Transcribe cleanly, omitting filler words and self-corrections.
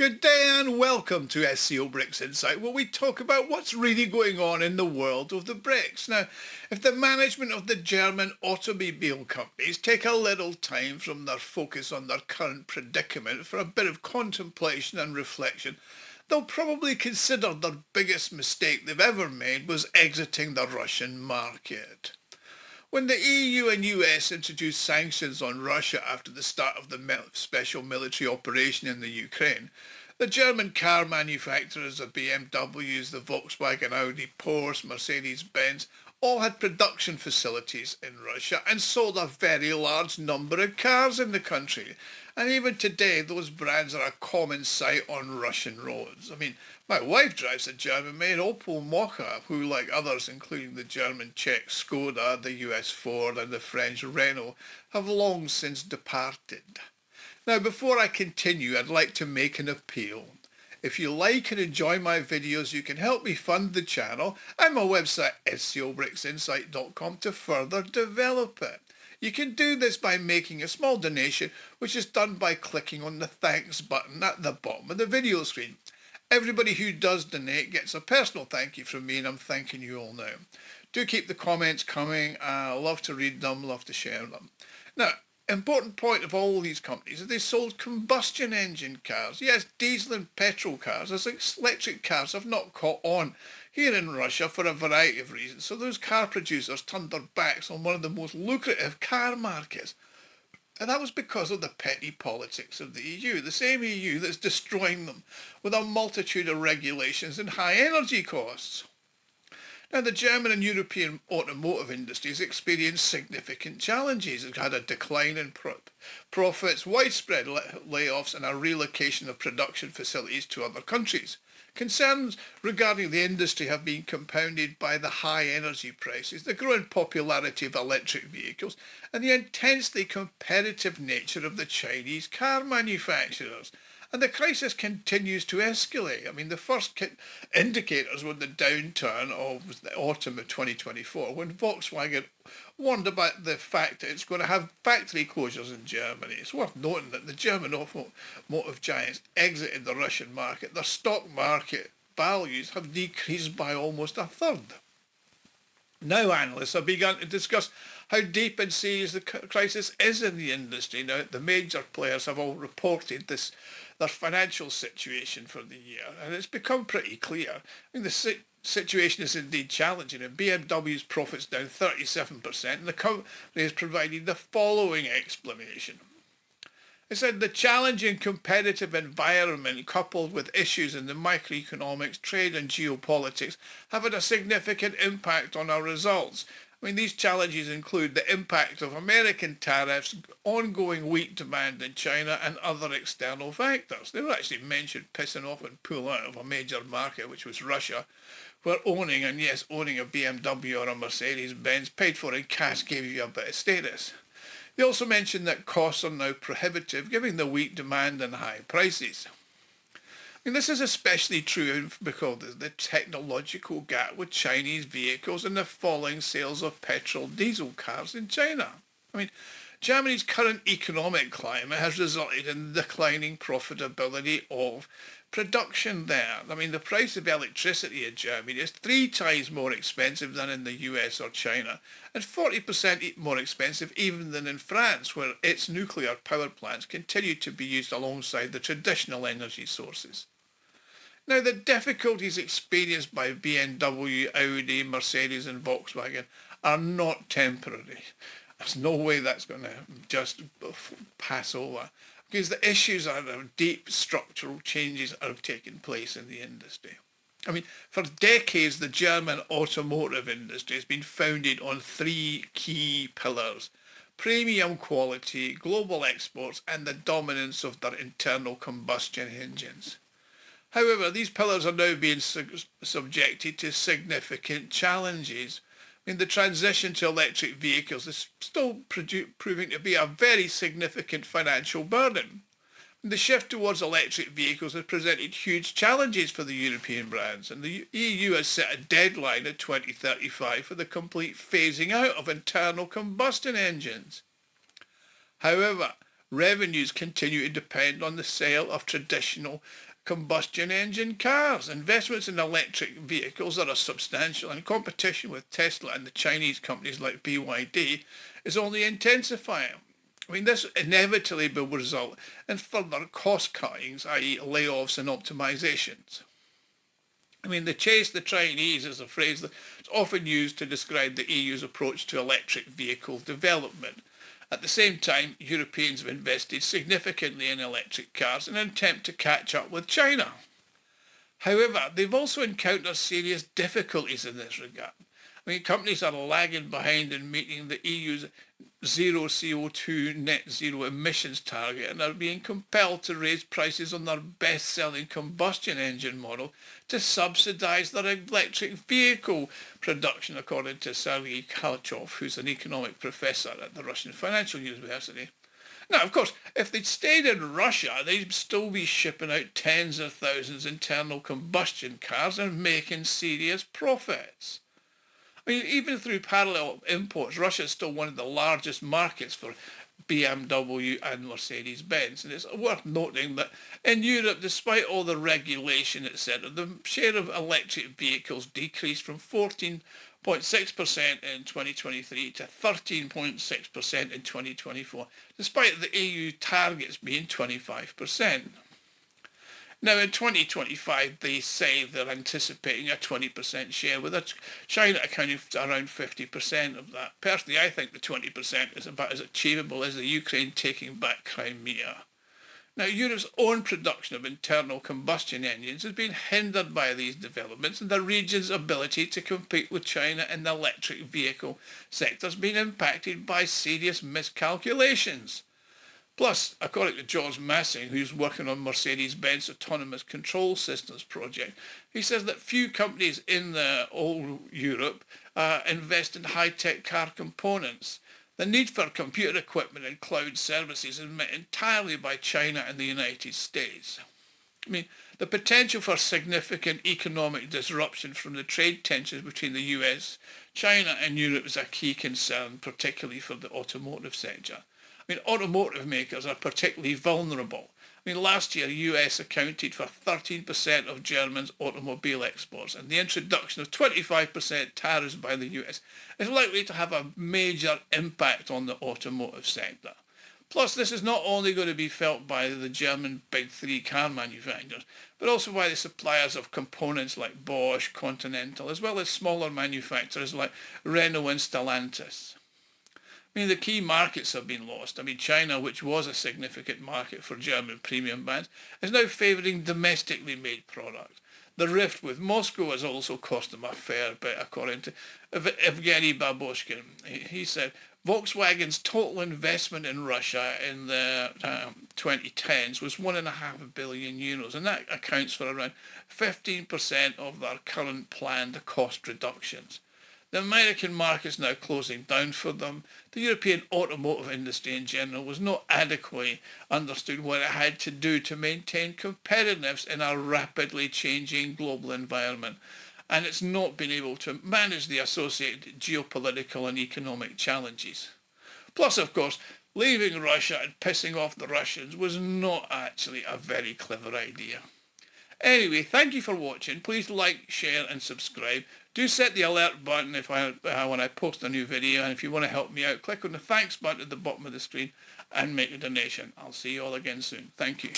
Good day and welcome to SCO BRICS Insight, where we talk about what's really going on in the world of the BRICS. Now, if the management of the German automobile companies take a little time from their focus on their current predicament for a bit of contemplation and reflection, they'll probably consider their biggest mistake they've ever made was exiting the Russian market. When the EU and US introduced sanctions on Russia after the start of the special military operation in the Ukraine, the German car manufacturers, the BMWs, the Volkswagen, Audi, Porsche, Mercedes-Benz, all had production facilities in Russia and sold a very large number of cars in the country. And even today, those brands are a common sight on Russian roads. I mean, my wife drives a German-made Opel Mokka, who, like others, including the German Czech Skoda, the US Ford and the French Renault, have long since departed. Now, before I continue, I'd like to make an appeal. If you like and enjoy my videos, you can help me fund the channel and my website, SCOBRICSInsight.com, to further develop it. You can do this by making a small donation, which is done by clicking on the thanks button at the bottom of the video screen. Everybody who does donate gets a personal thank you from me, and I'm thanking you all now. Do keep the comments coming. I love to read them, love to share them. Now, important point of all these companies is they sold combustion engine cars. Yes, diesel and petrol cars, as electric cars have not caught on here in Russia for a variety of reasons. So those car producers turned their backs on one of the most lucrative car markets. And that was because of the petty politics of the EU, the same EU that's destroying them with a multitude of regulations and high energy costs. Now, the German and European automotive industries experienced significant challenges. It had a decline in profits, widespread layoffs and a relocation of production facilities to other countries. Concerns regarding the industry have been compounded by the high energy prices, the growing popularity of electric vehicles, and the intensely competitive nature of the Chinese car manufacturers. And the crisis continues to escalate. I mean, the first indicators were the downturn of the autumn of 2024, when Volkswagen warned about the fact that it's going to have factory closures in Germany. It's worth noting that the German automotive giants exited the Russian market. Their stock market values have decreased by almost a third. Now analysts have begun to discuss how deep and serious the crisis is in the industry. Now, the major players have all reported their financial situation for the year, and it's become pretty clear. I mean, the situation is indeed challenging, and BMW's profits down 37%, and the company has provided the following explanation. It said the challenging competitive environment coupled with issues in the microeconomics, trade and geopolitics have had a significant impact on our results. I mean, these challenges include the impact of American tariffs, ongoing weak demand in China and other external factors. They were actually mentioned pissing off and pull out of a major market, which was Russia, where owning a BMW or a Mercedes-Benz paid for in cash gave you a bit of status. They also mentioned that costs are now prohibitive, given the weak demand and high prices. I mean, this is especially true because of the technological gap with Chinese vehicles and the falling sales of petrol diesel cars in China. I mean, Germany's current economic climate has resulted in the declining profitability of production there. I mean, the price of electricity in Germany is 3 times more expensive than in the US or China, and 40% more expensive even than in France, where its nuclear power plants continue to be used alongside the traditional energy sources. Now, the difficulties experienced by BMW, Audi, Mercedes and Volkswagen are not temporary. There's no way that's going to just pass over, because the issues are deep structural changes that have taken place in the industry. I mean, for decades, the German automotive industry has been founded on 3 key pillars: premium quality, global exports, and the dominance of their internal combustion engines. However, these pillars are now being subjected to significant challenges. I mean, the transition to electric vehicles is still proving to be a very significant financial burden. The shift towards electric vehicles has presented huge challenges for the European brands, and the EU has set a deadline of 2035 for the complete phasing out of internal combustion engines. However, revenues continue to depend on the sale of traditional combustion engine cars. Investments in electric vehicles are substantial, and competition with Tesla and the Chinese companies like BYD is only intensifying. I mean, this inevitably will result in further cost cuttings, i.e. layoffs and optimizations. I mean, the chase the Chinese is a phrase that's often used to describe the EU's approach to electric vehicle development. At the same time, Europeans have invested significantly in electric cars in an attempt to catch up with China. However, they've also encountered serious difficulties in this regard. I mean, companies are lagging behind in meeting the EU's zero CO2 net zero emissions target and are being compelled to raise prices on their best-selling combustion engine model to subsidise their electric vehicle production, according to Sergei Kalchov, who's an economic professor at the Russian Financial University. Now, of course, if they'd stayed in Russia, they'd still be shipping out tens of thousands of internal combustion cars and making serious profits. I mean, even through parallel imports, Russia is still one of the largest markets for BMW and Mercedes-Benz. And it's worth noting that in Europe, despite all the regulation, etc., the share of electric vehicles decreased from 14.6% in 2023 to 13.6% in 2024, despite the EU targets being 25%. Now, in 2025, they say they're anticipating a 20% share, with China accounting for around 50% of that. Personally, I think the 20% is about as achievable as the Ukraine taking back Crimea. Now, Europe's own production of internal combustion engines has been hindered by these developments, and the region's ability to compete with China in the electric vehicle sector has been impacted by serious miscalculations. Plus, according to George Massing, who's working on Mercedes-Benz Autonomous Control Systems project, he says that few companies in the whole Europe invest in high-tech car components. The need for computer equipment and cloud services is met entirely by China and the United States. I mean, the potential for significant economic disruption from the trade tensions between the US, China and Europe is a key concern, particularly for the automotive sector. I mean, automotive makers are particularly vulnerable. I mean, last year, US accounted for 13% of Germany's automobile exports, and the introduction of 25% tariffs by the US is likely to have a major impact on the automotive sector. Plus, this is not only going to be felt by the German big three car manufacturers, but also by the suppliers of components like Bosch, Continental, as well as smaller manufacturers like Renault and Stellantis. I mean, the key markets have been lost. I mean, China, which was a significant market for German premium brands, is now favouring domestically made products. The rift with Moscow has also cost them a fair bit, according to Evgeny Babushkin. He said, Volkswagen's total investment in Russia in the 2010s was €1.5 billion, and that accounts for around 15% of their current planned cost reductions. The American market's now closing down for them. The European automotive industry in general was not adequately understood what it had to do to maintain competitiveness in a rapidly changing global environment. And it's not been able to manage the associated geopolitical and economic challenges. Plus, of course, leaving Russia and pissing off the Russians was not actually a very clever idea. Anyway, thank you for watching. Please like, share and subscribe. Do set the alert button when I post a new video, and if you want to help me out, click on the thanks button at the bottom of the screen and make a donation. I'll see you all again soon. Thank you.